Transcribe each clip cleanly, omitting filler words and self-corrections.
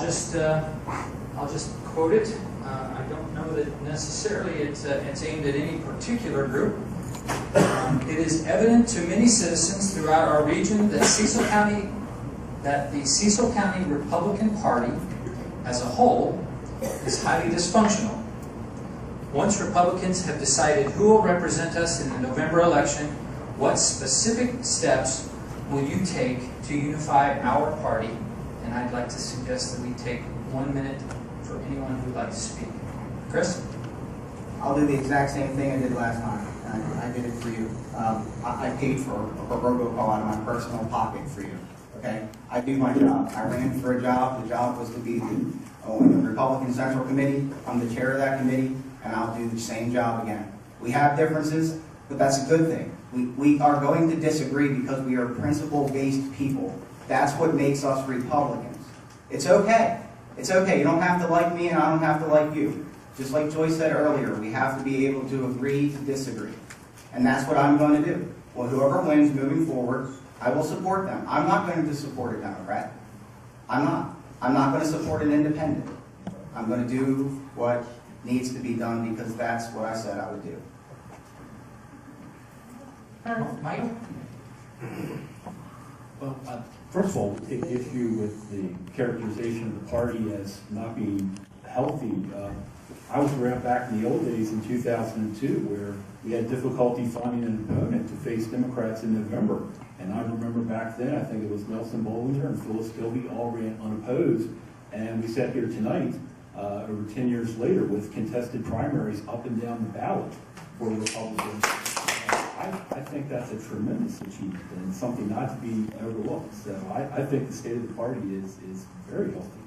just quote it. I don't know that necessarily it's aimed at any particular group. It is evident to many citizens throughout our region that the Cecil County Republican Party as a whole is highly dysfunctional. Once Republicans have decided who will represent us in the November election, what specific steps will you take to unify our party? And I'd like to suggest that we take 1 minute for anyone who would like to speak. Chris? I'll do the exact same thing I did last time. I did it for you. I paid for a robocall out of my personal pocket for you. Okay? I do my job. I ran for a job. The job was to be on the Republican Central Committee. I'm the chair of that committee, and I'll do the same job again. We have differences, but that's a good thing. We are going to disagree because we are principle-based people. That's what makes us Republicans. It's okay. It's okay. You don't have to like me, and I don't have to like you. Just like Joyce said earlier, we have to be able to agree to disagree. And that's what I'm going to do. Well, whoever wins moving forward, I will support them. I'm not going to support a Democrat. I'm not. I'm not going to support an independent. I'm going to do what needs to be done because that's what I said I would do. Mike? Well, first of all, take issue with the characterization of the party as not being healthy. I was around back in the old days in 2002 where we had difficulty finding an opponent to face Democrats in November. And I remember back then, I think it was Nelson Bollinger and Phyllis Gilby all ran unopposed. And we sat here tonight, over 10 years later, with contested primaries up and down the ballot for Republicans. I think that's a tremendous achievement and something not to be overlooked. So I think the state of the party is very healthy.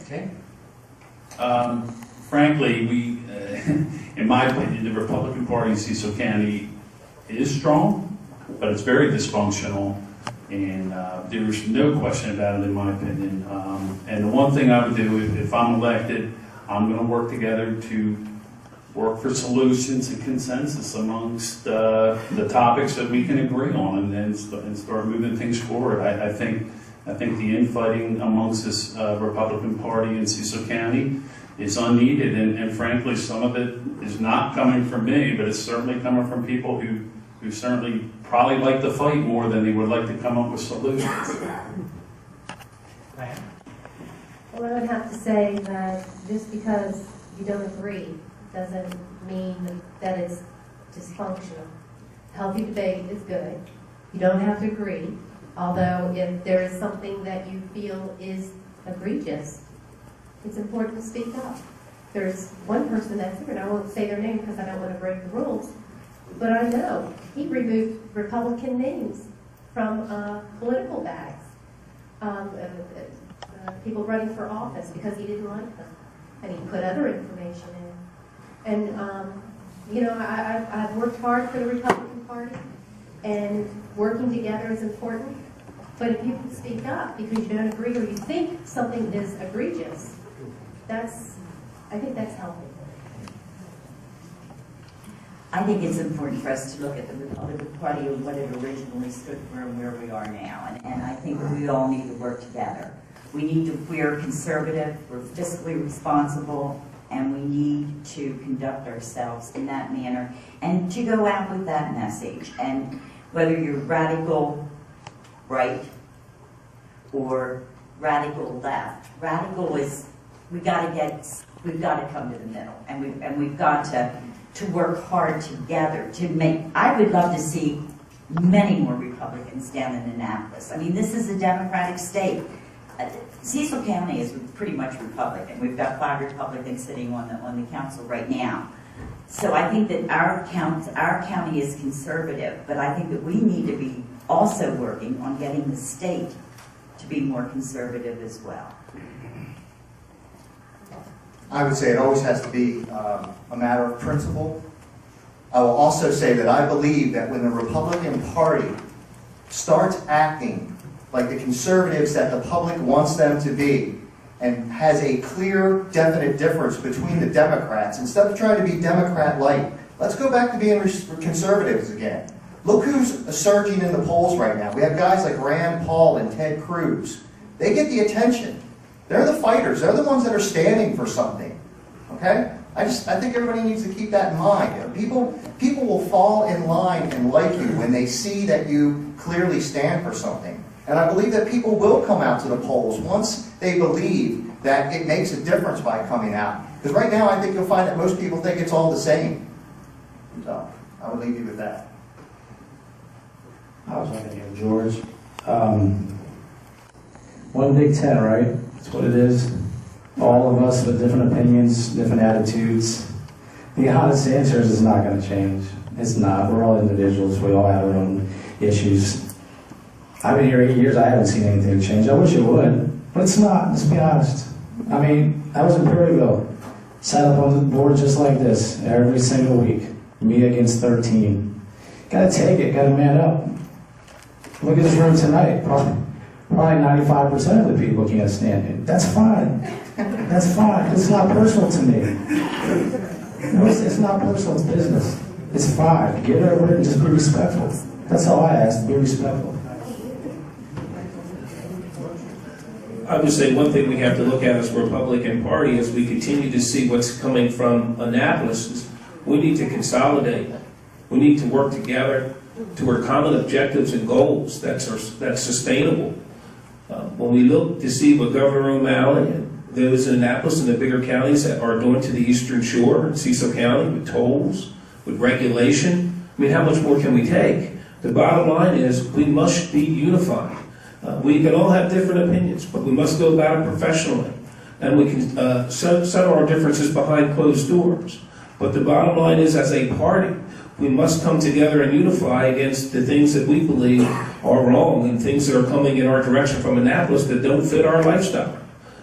Okay. Frankly, in my opinion, the Republican Party in Cecil County is strong, but it's very dysfunctional, and there's no question about it in my opinion. And the one thing I would do if I'm elected, I'm going to work together to work for solutions and consensus amongst the topics that we can agree on, and start moving things forward. I think the infighting amongst this Republican Party in Cecil County is unneeded, and frankly, some of it is not coming from me, but it's certainly coming from people who certainly probably like to fight more than they would like to come up with solutions. Well, I would have to say that just because you don't agree doesn't mean that it's dysfunctional. Healthy debate is good. You don't have to agree, although if there is something that you feel is egregious, it's important to speak up. There's one person that's here, and I won't say their name because I don't want to break the rules, but I know he removed Republican names from political bags, people running for office because he didn't like them, and he put other information in. And, you know, I've worked hard for the Republican Party, and working together is important. But if you can speak up because you don't agree or you think something is egregious, I think that's healthy. I think it's important for us to look at the Republican Party and what it originally stood for and where we are now. And I think we all need to work together. We're conservative, we're fiscally responsible, and we need to conduct ourselves in that manner and to go out with that message. And whether you're radical right or radical left, radical is we've got to come to the middle, and we've got to work hard together to make. I would love to see many more Republicans down in Annapolis. I mean, this is a Democratic state. Cecil County is pretty much Republican. We've got 5 Republicans sitting on the council right now. So I think that our county is conservative, but I think that we need to be also working on getting the state to be more conservative as well. I would say it always has to be a matter of principle. I will also say that I believe that when the Republican Party starts acting like the conservatives that the public wants them to be, and has a clear, definite difference between the Democrats, instead of trying to be Democrat-like, let's go back to being conservatives again. Look who's surging in the polls right now. We have guys like Rand Paul and Ted Cruz. They get the attention. They're the fighters. They're the ones that are standing for something. Okay? I think everybody needs to keep that in mind. You know, people will fall in line and like you when they see that you clearly stand for something. And I believe that people will come out to the polls once they believe that it makes a difference by coming out. Because right now I think you'll find that most people think it's all the same. So, I would leave you with that. I was wondering, George. One Big Ten, right? That's what it is. All of us with different opinions, different attitudes. The honest answer is it's not going to change. It's not. We're all individuals. We all have our own issues. I've been here 8 years. I haven't seen anything change. I wish it would, but it's not. Let's be honest. I mean, I was in Perryville. Sat up on the board just like this every single week. Me against 13. Got to take it. Got to man up. Look at this room tonight. Probably 95% of the people can't stand it. That's fine. That's fine. It's not personal to me. It's not personal. It's business. It's fine. Get over it and just be respectful. That's all I ask. Be respectful. I would say one thing we have to look at as a Republican Party as we continue to see what's coming from Annapolis is we need to consolidate. We need to work together toward common objectives and goals that's sustainable. When we look to see what Governor O'Malley and those in Annapolis and the bigger counties that are doing to the Eastern Shore and Cecil County with tolls, with regulation, I mean, how much more can we take? The bottom line is we must be unified. We can all have different opinions, but we must go about it professionally. And we can settle our differences behind closed doors. But the bottom line is, as a party, we must come together and unify against the things that we believe are wrong and things that are coming in our direction from Annapolis that don't fit our lifestyle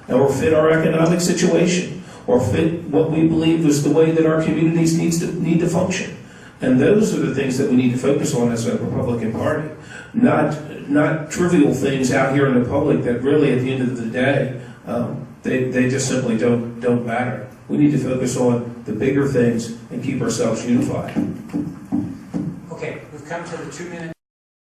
or fit our economic situation or fit what we believe is the way that our communities need to function. And those are the things that we need to focus on as a Republican Party, not trivial things out here in the public that really, at the end of the day, they just simply don't matter. We need to focus on the bigger things and keep ourselves unified. Okay, we've come to the 2-minute